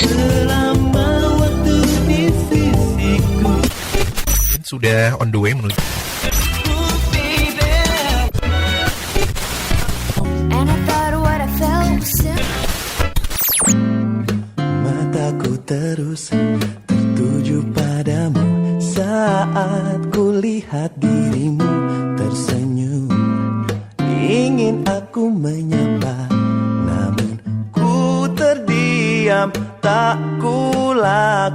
selama waktu di sisiku. Sudah on the way menuju. Mataku terus tertuju padamu saat kulihat dirimu tersenyum. Ingin aku menyapa, namun ku terdiam, tak kulakukan.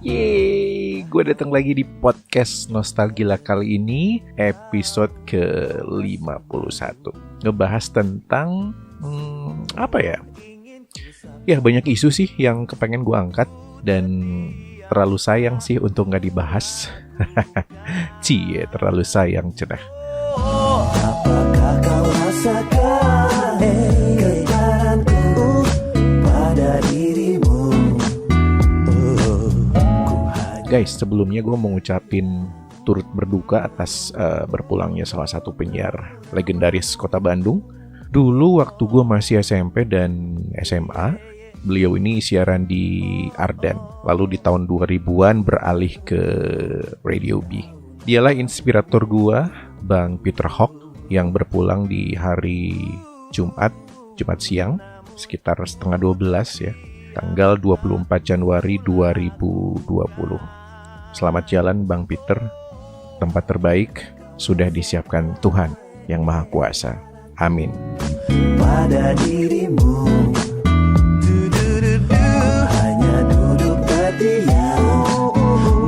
Yeay, gue datang lagi di podcast Nostalgila kali ini, episode ke-51. Ngebahas tentang, apa ya? Ya banyak isu sih yang kepengen gue angkat, dan terlalu sayang sih untuk gak dibahas. Cie, terlalu sayang cenah. Apakah kau rasakan getaranku pada dirimu? Guys, sebelumnya gue mau ngucapin turut berduka atas berpulangnya salah satu penyiar legendaris Kota Bandung. Dulu waktu gue masih SMP dan SMA, beliau ini siaran di Ardan. Lalu di tahun 2000-an beralih ke Radio B. Dialah inspirator gue, Bang Peter Hock, yang berpulang di hari Jumat siang, sekitar 11:30 ya, tanggal 24 Januari 2020. Selamat jalan Bang Peter, tempat terbaik sudah disiapkan Tuhan yang Maha Kuasa. Amin. Pada dirimu, hanya duduk terdiam,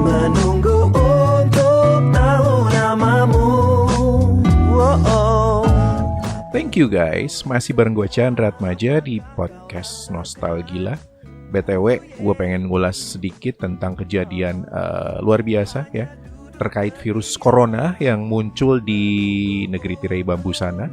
menunggu untuk tahu namamu. Thank you guys, masih bareng gue Chandra Atmaja di podcast Nostalgila. BTW, gue pengen ngulas sedikit tentang kejadian luar biasa ya, terkait virus corona yang muncul di negeri tirai bambu sana.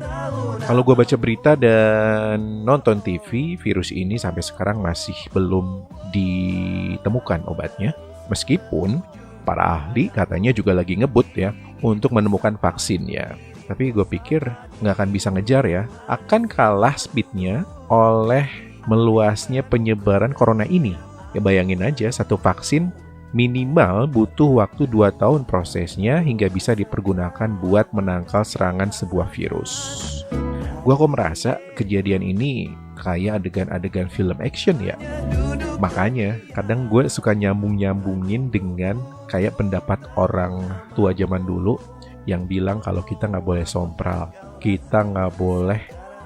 Kalau gue baca berita dan nonton TV, virus ini sampai sekarang masih belum ditemukan obatnya. Meskipun para ahli katanya juga lagi ngebut ya untuk menemukan vaksinnya. Tapi gue pikir nggak akan bisa ngejar ya. Akan kalah speednya oleh meluasnya penyebaran corona ini. Ya bayangin aja, satu vaksin minimal butuh waktu 2 tahun prosesnya hingga bisa dipergunakan buat menangkal serangan sebuah virus. Gua kok merasa kejadian ini kayak adegan-adegan film action ya. Makanya kadang gue suka nyambung-nyambungin dengan kayak pendapat orang tua zaman dulu yang bilang kalau kita nggak boleh sompral, kita nggak boleh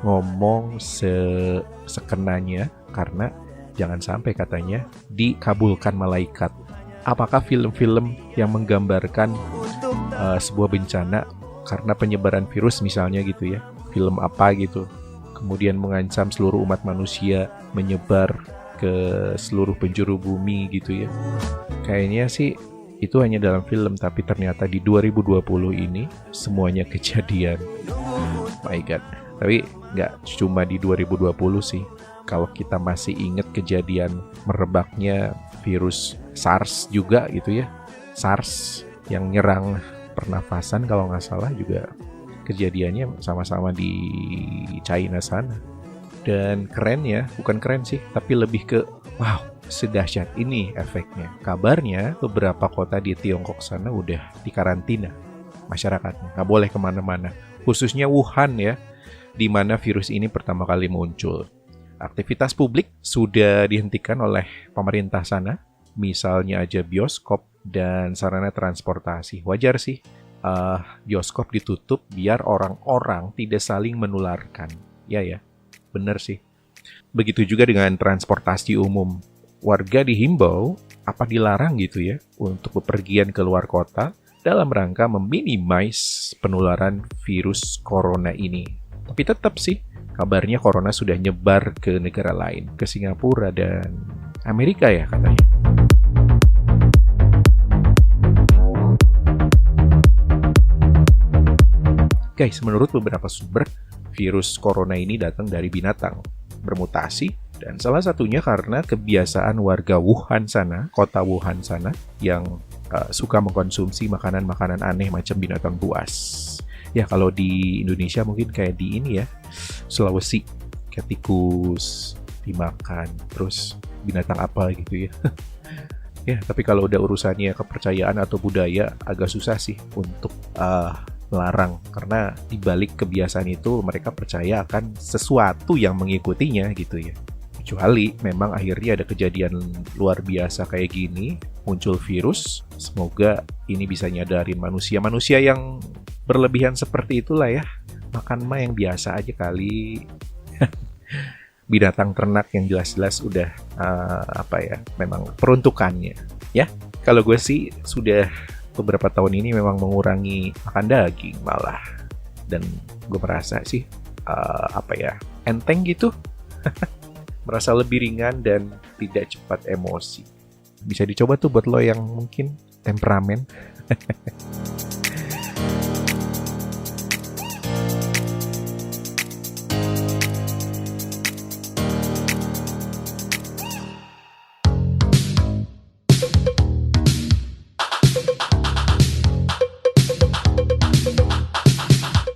ngomong sekenanya karena jangan sampai katanya dikabulkan malaikat. Apakah film-film yang menggambarkan sebuah bencana karena penyebaran virus misalnya gitu ya, film apa gitu, kemudian mengancam seluruh umat manusia menyebar ke seluruh penjuru bumi gitu ya. Kayaknya sih itu hanya dalam film, tapi ternyata di 2020 ini semuanya kejadian. My God. Tapi nggak cuma di 2020 sih. Kalau kita masih ingat kejadian merebaknya virus SARS juga gitu ya. SARS yang nyerang pernafasan kalau nggak salah juga kejadiannya sama-sama di China sana. Dan keren ya, bukan keren sih, tapi lebih ke wow, sedahsyat ini efeknya. Kabarnya beberapa kota di Tiongkok sana udah dikarantina masyarakatnya, nggak boleh kemana-mana. Khususnya Wuhan ya, di mana virus ini pertama kali muncul. Aktivitas publik sudah dihentikan oleh pemerintah sana, misalnya aja bioskop dan sarana transportasi. Wajar sih, bioskop ditutup biar orang-orang tidak saling menularkan. Ya, bener sih. Begitu juga dengan transportasi umum. Warga dihimbau, apa dilarang gitu ya, untuk bepergian ke luar kota dalam rangka meminimais penularan virus corona ini. Tapi tetap sih, kabarnya corona sudah nyebar ke negara lain, ke Singapura dan Amerika ya katanya. Guys, menurut beberapa sumber, virus corona ini datang dari binatang, bermutasi, dan salah satunya karena kebiasaan warga Wuhan sana, kota Wuhan sana, yang suka mengkonsumsi makanan-makanan aneh macam binatang buas. Ya kalau di Indonesia mungkin kayak di ini ya, Sulawesi, kayak tikus dimakan, terus binatang apa gitu ya. Ya, tapi kalau udah urusannya kepercayaan atau budaya agak susah sih untuk melarang, karena dibalik kebiasaan itu mereka percaya akan sesuatu yang mengikutinya gitu ya. Kecuali memang akhirnya ada kejadian luar biasa kayak gini, muncul virus, semoga ini bisa nyadarin manusia yang berlebihan seperti itulah ya. Makan mah yang biasa aja kali. Binatang ternak yang jelas-jelas udah memang peruntukannya ya. Kalau gue sih sudah beberapa tahun ini memang mengurangi makan daging malah, dan gue merasa sih enteng gitu. Merasa lebih ringan dan tidak cepat emosi. Bisa dicoba tuh buat lo yang mungkin temperamen.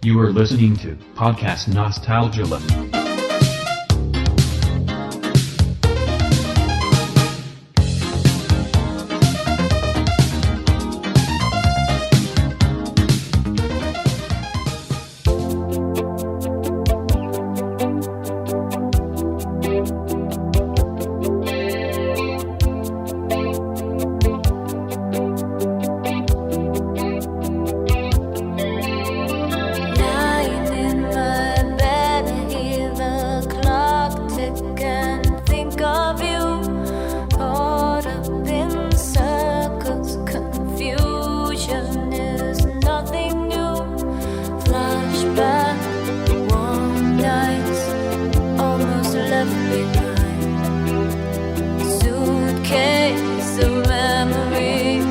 You are listening to Podcast Nostalgia. Lying in my bed, I hear the clock tick and think of you. Caught up in circles, confusion is nothing new. Flashback, warm nights, almost left behind. Suitcase of memories,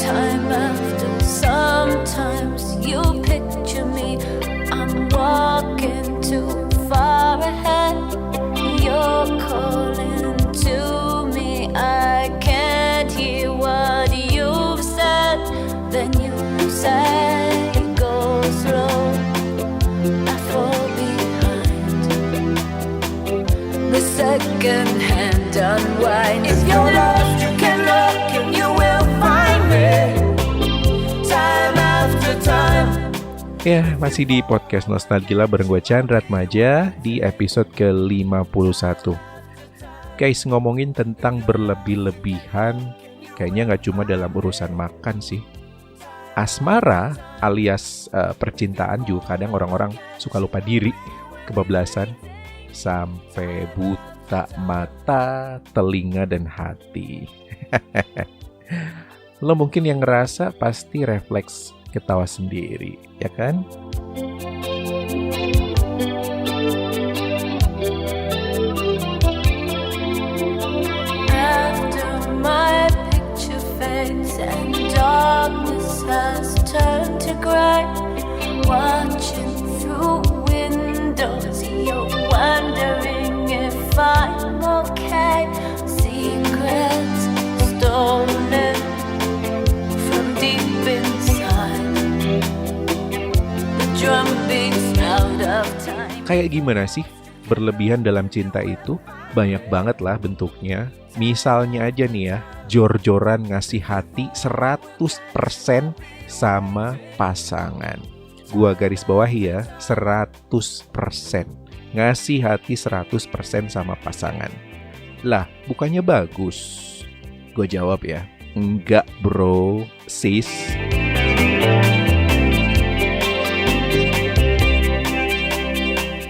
time after. Sometimes you picture me, I'm walking too far ahead. You're calling to me, I can't hear what you've said. Then you say, go slow, I fall behind. The second hand unwind. If you're lost, you can look and you will find me. Time after time. Ya, masih di podcast Nostalgia bareng gue Chandra Atmaja di episode ke-51. Guys, ngomongin tentang berlebih-lebihan, kayaknya nggak cuma dalam urusan makan sih. Asmara alias percintaan juga kadang orang-orang suka lupa diri, kebablasan, sampai buta mata, telinga, dan hati. Lo mungkin yang ngerasa pasti refleks ketawa sendiri, ya kan? After my picture fades and darkness has turned to gray, watching through windows, you're wondering if I'm okay. Secrets stolen from deep inside, the drum beats out of time. Kayak gimana sih berlebihan dalam cinta itu? Banyak banget lah bentuknya. Misalnya aja nih ya, jor-joran ngasih hati 100% sama pasangan. Gua garis bawahi ya, 100%. Ngasih hati 100% sama pasangan. Lah, bukannya bagus? Gue jawab ya, enggak bro, sis.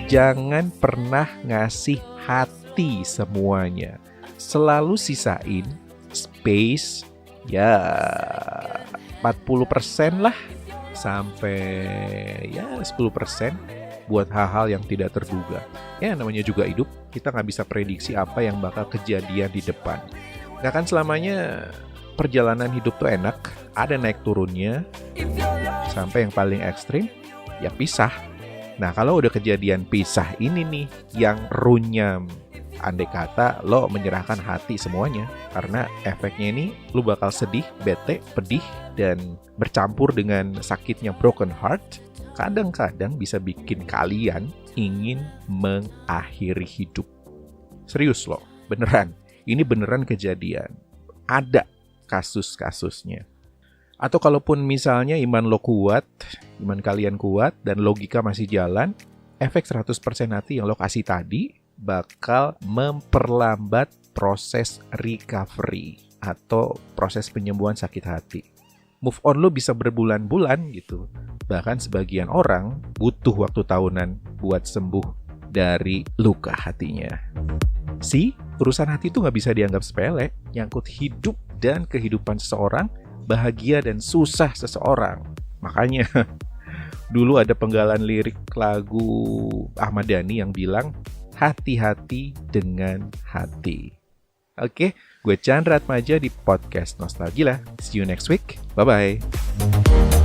Jangan pernah ngasih hati semuanya. Selalu sisain space ya 40% lah, sampai ya 10% buat hal-hal yang tidak terduga. Ya namanya juga hidup, kita nggak bisa prediksi apa yang bakal kejadian di depan. Nggak kan selamanya perjalanan hidup tuh enak, ada naik turunnya, sampai yang paling ekstrim ya pisah. Nah kalau udah kejadian pisah ini nih yang runyam, andai kata lo menyerahkan hati semuanya, karena efeknya ini lo bakal sedih, bete, pedih, dan bercampur dengan sakitnya broken heart. Kadang-kadang bisa bikin kalian ingin mengakhiri hidup. Serius loh, beneran. Ini beneran kejadian. Ada kasus-kasusnya. Atau kalaupun misalnya iman lo kuat, iman kalian kuat, dan logika masih jalan, efek 100% hati yang lo kasih tadi bakal memperlambat proses recovery atau proses penyembuhan sakit hati. Move on lo bisa berbulan-bulan gitu. Bahkan sebagian orang butuh waktu tahunan buat sembuh dari luka hatinya. Urusan hati itu gak bisa dianggap sepele, nyangkut hidup dan kehidupan seseorang, bahagia dan susah seseorang. Makanya dulu ada penggalan lirik lagu Ahmad Dhani yang bilang, hati-hati dengan hati. Oke, gue Chandra Atmaja di podcast Nostalgia. See you next week. Bye-bye.